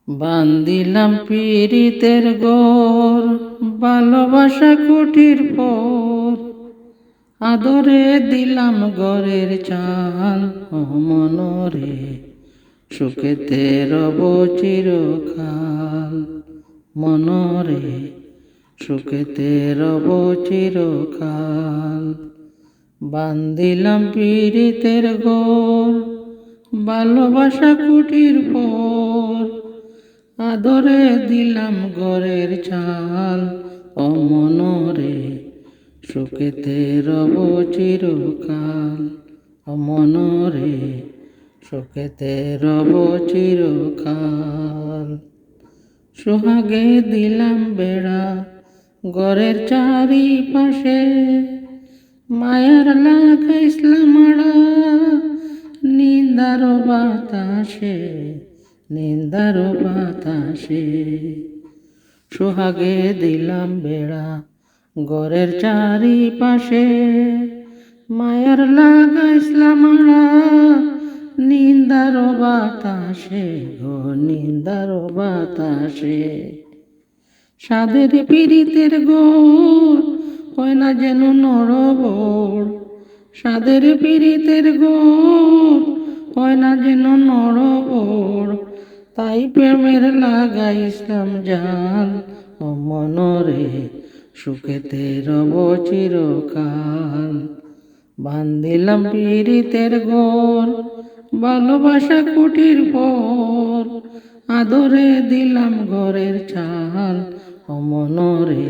বান্দিলাম পীড়িতের গোর, ভালোবাসা কুটির পর, আদরে দিলাম ঘরের চাল। ও মনরে সুখেতে রব চিরকাল, মনরে সুখেতে রব চিরকাল। বান্দিলাম পীড়িতের গোর, ভালোবাসা কুটির পর, আদরে দিলাম ঘরের চাল। ও মনরে সুখেতে রব চিরকাল, ও মনরে সুখেতে রব চিরকাল। সোহাগে দিলাম বেড়া ঘরের চারিপাশে, মায়ার লাগাইছিলাম আড়া নিন্দার বাতাসে, নিন্দার বাতাসে। সোহাগে দিলাম বেড়া ঘরের চারিপাশে, মায়ার লাগাইছিলাম আড়া নিন্দার বাতাসে, গো নিন্দার বাতাসে। সাদের পীড়িতের গোর হয় না যেন নরবর, সাদের পীড়িতের গোর হয় না যেন নরবর, তাই প্রেমের লাগাইছিলাম জাল। ও মনরে সুখেতে রব চিরকাল। বান্দিলাম পীড়িতের গোর, ভালোবাসা কুটির পর, আদরে দিলাম ঘরের চাল। ও মনরে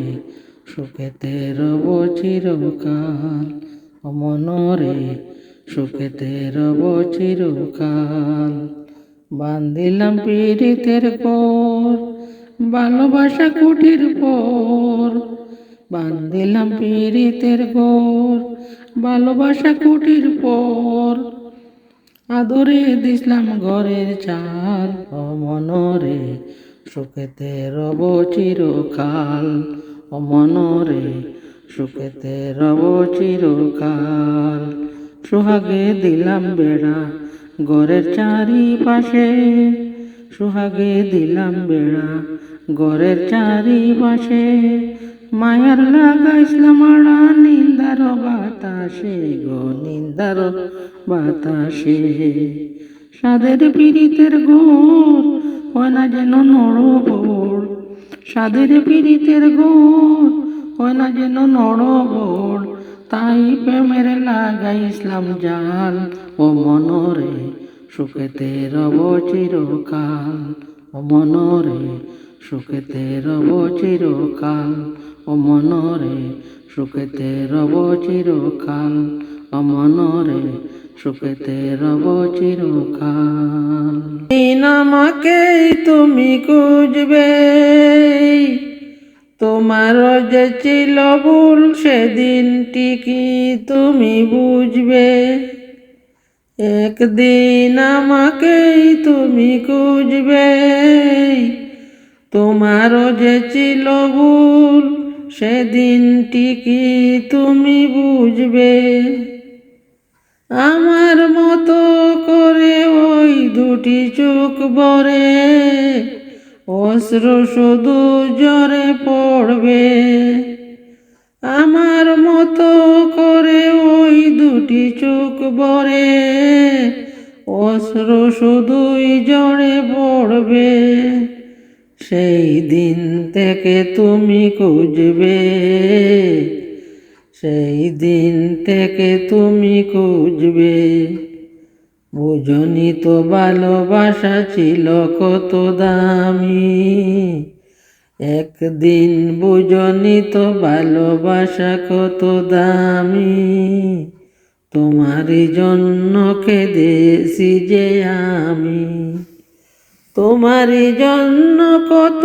সুখেতে রব চিরকাল, ও মনরে সুখেতে রব চিরকাল। বান্দিলাম পীড়িতের গোর, ভালোবাসা কুটির পর, বান্দিলাম পীড়িতের গোর, ভালোবাসা কুটির পর, আদরে দিলাম ঘরের চাল। ও মনরে সুখেতে রব চিরকাল, ও মনরে সুখেতে রব চিরকাল। সোহাগে দিলাম বেড়া ঘরের চারিপাশে, সোহাগে দিলাম বেড়া ঘরের চারিপাশে, মায়ার লাগাইছিলাম আড়া নিন্দার বাতাসে, গো নিন্দার বাতাসে। সাদের পীড়িতের গোর হয় না যেন নরবর, সাদের পীড়িতের গোর হয় না যেন নরবর, তাই প্রেমের লাগাইছিলাম জাল। ও মনরে সুখেতে রব চিরকাল, ও মনরে সুখেতে রব চিরকাল, ও মনরে সুখেতে রব চিরকাল, ও মনরে সুখেতে রব চিরকাল। দিন আমাকেই তুমি খুঁজবে, তোমার যে ছিল ভুল সেদিনটি কি তুমি বুঝবে। একদিন আমাকেই তুমি খুঁজবে, তোমার যে ছিল ভুল সেদিনটি কি তুমি বুঝবে। আমার মতো করে ওই দুটি চোখ ভরে অশ্রু শুধু ঝরে পড়বে। আমার মতো করে ওই দুটি চোখ ভরে অশ্রু শুধুই ঝরে পড়বে। সেই দিন থেকে তুমি খুঁজবে, সেই দিন থেকে তুমি খুঁজবে। বুঝনি তো ভালোবাসা ছিল কত দামি, একদিন বুঝনি তো ভালোবাসা কত দামি। তোমারই জন্য কেঁদেছি যে আমি, তোমারই জন্য কত